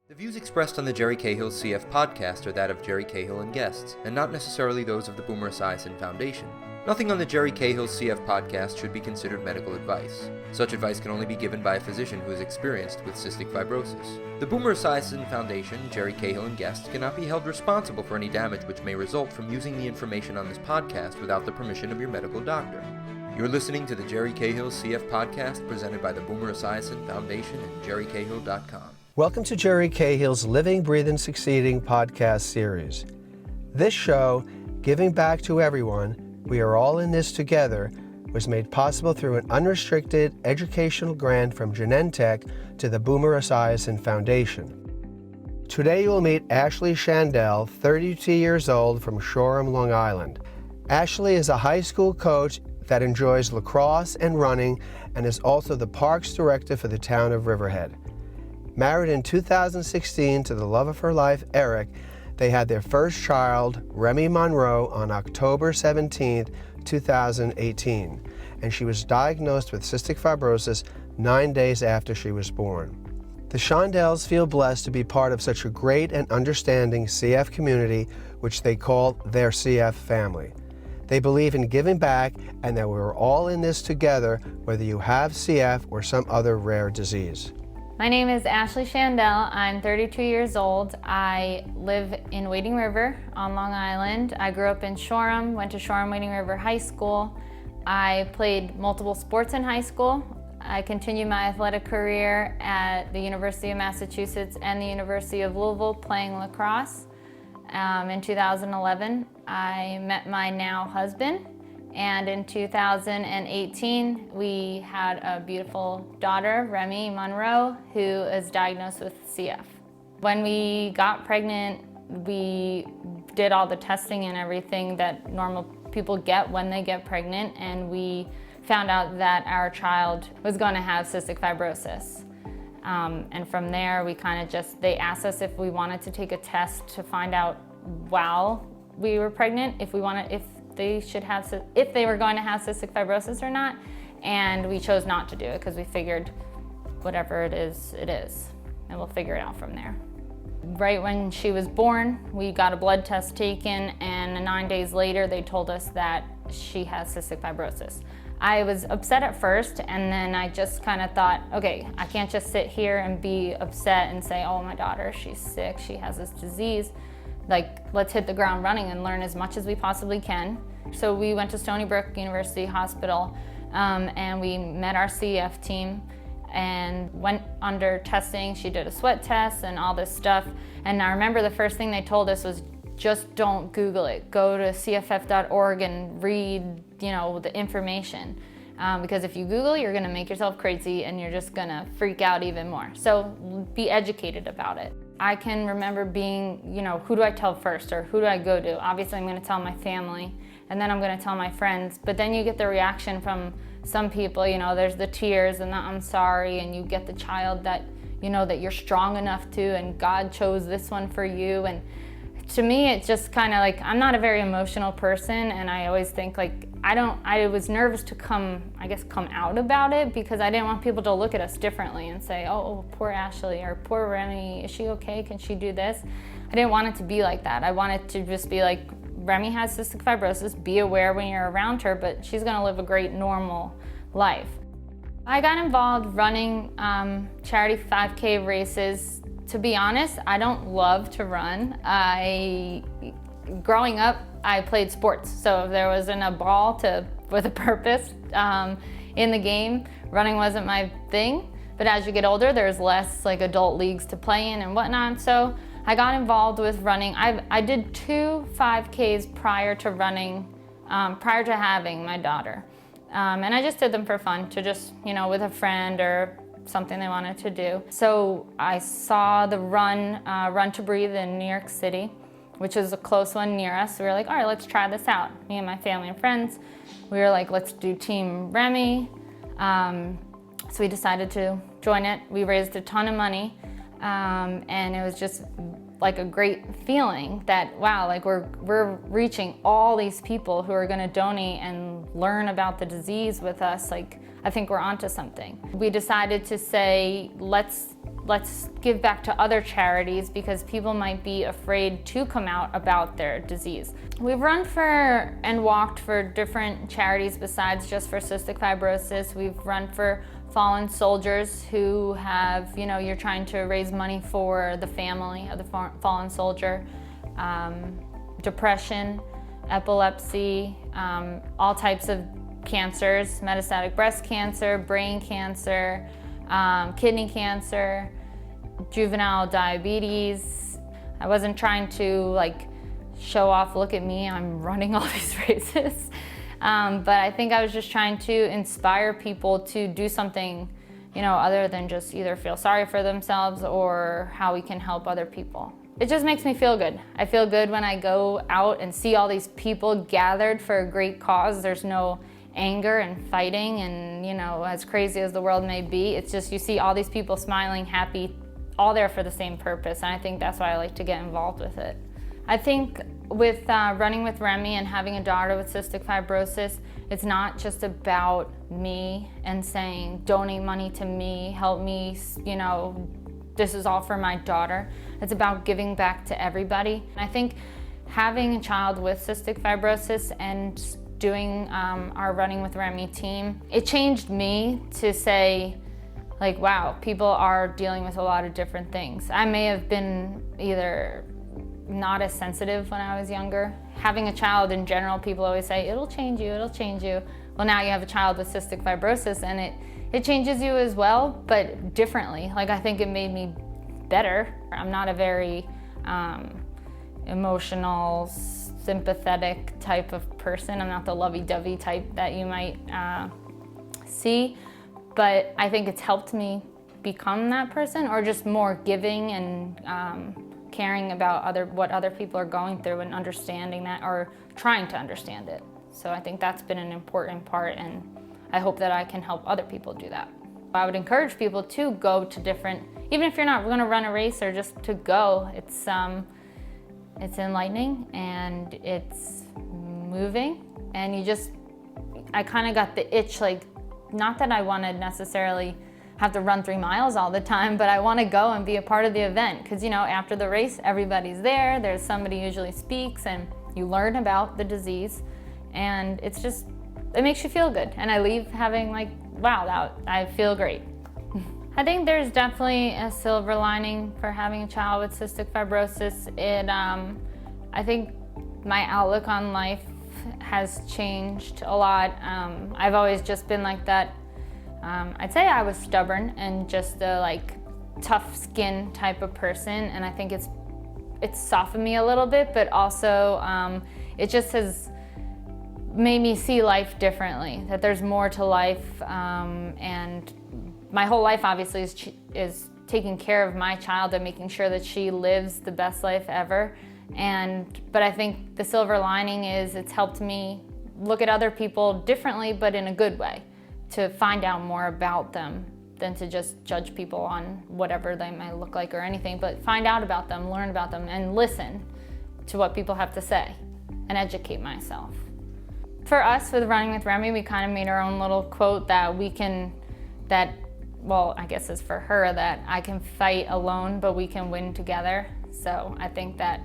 The views expressed on the Jerry Cahill CF podcast are that of Jerry Cahill and guests, and not necessarily those of the Boomer Esiason Foundation. Nothing on the Jerry Cahill CF podcast should be considered medical advice. Such advice can only be given by a physician who is experienced with cystic fibrosis. The Boomer Esiason Foundation, Jerry Cahill and guests cannot be held responsible for any damage which may result from using the information on this podcast without the permission of your medical doctor. You're listening to the Jerry Cahill CF podcast presented by the Boomer Esiason Foundation and jerrycahill.com. Welcome to Jerry Cahill's Living, Breathing, Succeeding podcast series. This show, Giving Back to Everyone, We Are All in This Together, was made possible through an unrestricted educational grant from Genentech to the Boomer Esiason Foundation. Today you will meet Ashley Shandell, 32 years old, from Shoreham, Long Island. Ashley is a high school coach that enjoys lacrosse and running and is also the Parks Director for the town of Riverhead. Married in 2016 to the love of her life, Eric, they had their first child, Remi Monroe, on October 17, 2018, and she was diagnosed with cystic fibrosis 9 days after she was born. The Shandells feel blessed to be part of such a great and understanding CF community, which they call their CF family. They believe in giving back and that we're all in this together, whether you have CF or some other rare disease. My name is Ashley Schandel. I'm 32 years old. I live in Wading River on Long Island. I grew up in Shoreham, went to Shoreham Wading River High School. I played multiple sports in high school. I continued my athletic career at the University of Massachusetts and the University of Louisville playing lacrosse. In 2011, I met my now husband. And in 2018, we had a beautiful daughter, Remi Monroe, who is diagnosed with CF. When we got pregnant, we did all the testing and everything that normal people get when they get pregnant, and we found out that our child was going to have cystic fibrosis. And from there, they asked us if we wanted to take a test to find out while we were pregnant, if they were going to have cystic fibrosis or not, and we chose not to do it because we figured whatever it is, and we'll figure it out from there. Right when she was born, we got a blood test taken, and 9 days later they told us that she has cystic fibrosis. I was upset at first, and then I just kind of thought, okay, I can't just sit here and be upset and say, oh, my daughter, she's sick, she has this disease. Let's hit the ground running and learn as much as we possibly can. So we went to Stony Brook University Hospital and we met our CF team and went under testing. She did a sweat test and all this stuff. And I remember the first thing they told us was, just don't Google it. Go to cff.org and read, the information. Because if you Google, you're gonna make yourself crazy and you're just gonna freak out even more. So be educated about it. I can remember being, who do I tell first or who do I go to? Obviously, I'm gonna tell my family and then I'm gonna tell my friends. But then you get the reaction from some people, there's the tears and the I'm sorry, and you get the child that, that you're strong enough to, and God chose this one for you. And to me, it's just kind of I'm not a very emotional person, and I always think I was nervous to come out about it because I didn't want people to look at us differently and say, oh, poor Ashley or poor Remi, is she okay? Can she do this? I didn't want it to be like that. I wanted to just be like, Remi has cystic fibrosis, be aware when you're around her, but she's gonna live a great normal life. I got involved running charity 5K races. To be honest, I don't love to run. Growing up, I played sports, so if there wasn't a ball with a purpose in the game, running wasn't my thing. But as you get older, there's less adult leagues to play in and whatnot, so I got involved with running. I did 2 5Ks prior to running, prior to having my daughter. And I just did them for fun, to just, with a friend or something they wanted to do. So I saw the Run to Breathe in New York City, which is a close one near us. So we were like, all right, let's try this out. Me and my family and friends, we were like, let's do Team Remi. So we decided to join it. We raised a ton of money, and it was just a great feeling that, wow, we're reaching all these people who are gonna donate and learn about the disease with us. I think we're onto something. We decided to say, let's let's give back to other charities because people might be afraid to come out about their disease. We've run for and walked for different charities besides just for cystic fibrosis. We've run for fallen soldiers who have, you're trying to raise money for the family of the fallen soldier, depression, epilepsy, all types of cancers, metastatic breast cancer, brain cancer, kidney cancer, juvenile diabetes. I wasn't trying to show off, look at me, I'm running all these races. But I think I was just trying to inspire people to do something, other than just either feel sorry for themselves or how we can help other people. It just makes me feel good. I feel good when I go out and see all these people gathered for a great cause. There's no anger and fighting and, as crazy as the world may be, it's just you see all these people smiling, happy, all there for the same purpose, and I think that's why I like to get involved with it. I think with running with Remi and having a daughter with cystic fibrosis, it's not just about me and saying, donate money to me, help me, this is all for my daughter. It's about giving back to everybody. I think having a child with cystic fibrosis and doing our Running with Remi team, it changed me to say, wow, people are dealing with a lot of different things. I may have been either not as sensitive when I was younger. Having a child in general, people always say, it'll change you, it'll change you. Well, now you have a child with cystic fibrosis and it changes you as well, but differently. I think it made me better. I'm not a very emotional, sympathetic type of person. I'm not the lovey-dovey type that you might see, but I think it's helped me become that person, or just more giving and caring about what other people are going through and understanding that, or trying to understand it. So I think that's been an important part, and I hope that I can help other people do that. I would encourage people to go to different, even if you're not going to run a race, or just to go. It's enlightening and it's moving, and I kind of got the itch, not that I want to necessarily have to run 3 miles all the time, but I want to go and be a part of the event because, after the race, everybody's there. There's somebody usually speaks and you learn about the disease, and it makes you feel good. And I leave having wow, I feel great. I think there's definitely a silver lining for having a child with cystic fibrosis. I think my outlook on life has changed a lot. I've always just been like that. I'd say I was stubborn and just a tough skin type of person, and I think it's softened me a little bit, but also it just has made me see life differently, that there's more to life, and my whole life obviously is taking care of my child and making sure that she lives the best life ever. But I think the silver lining is it's helped me look at other people differently, but in a good way, to find out more about them than to just judge people on whatever they might look like or anything, but find out about them, learn about them, and listen to what people have to say and educate myself. For us with Running with Remi, we kind of made our own little quote that I guess is for her, that I can fight alone, but we can win together. So I think that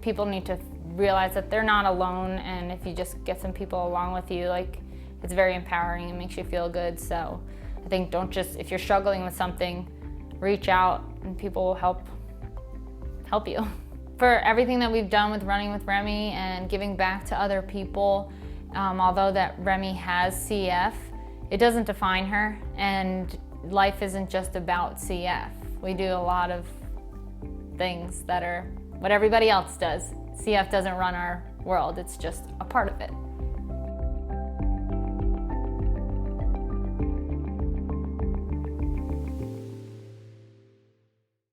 people need to realize that they're not alone, and if you just get some people along with you, it's very empowering and makes you feel good. So I think if you're struggling with something, reach out and people will help you. For everything that we've done with Running with Remi and giving back to other people, although that Remi has CF, it doesn't define her, and life isn't just about CF. We do a lot of things that are what everybody else does. CF doesn't run our world, it's just a part of it.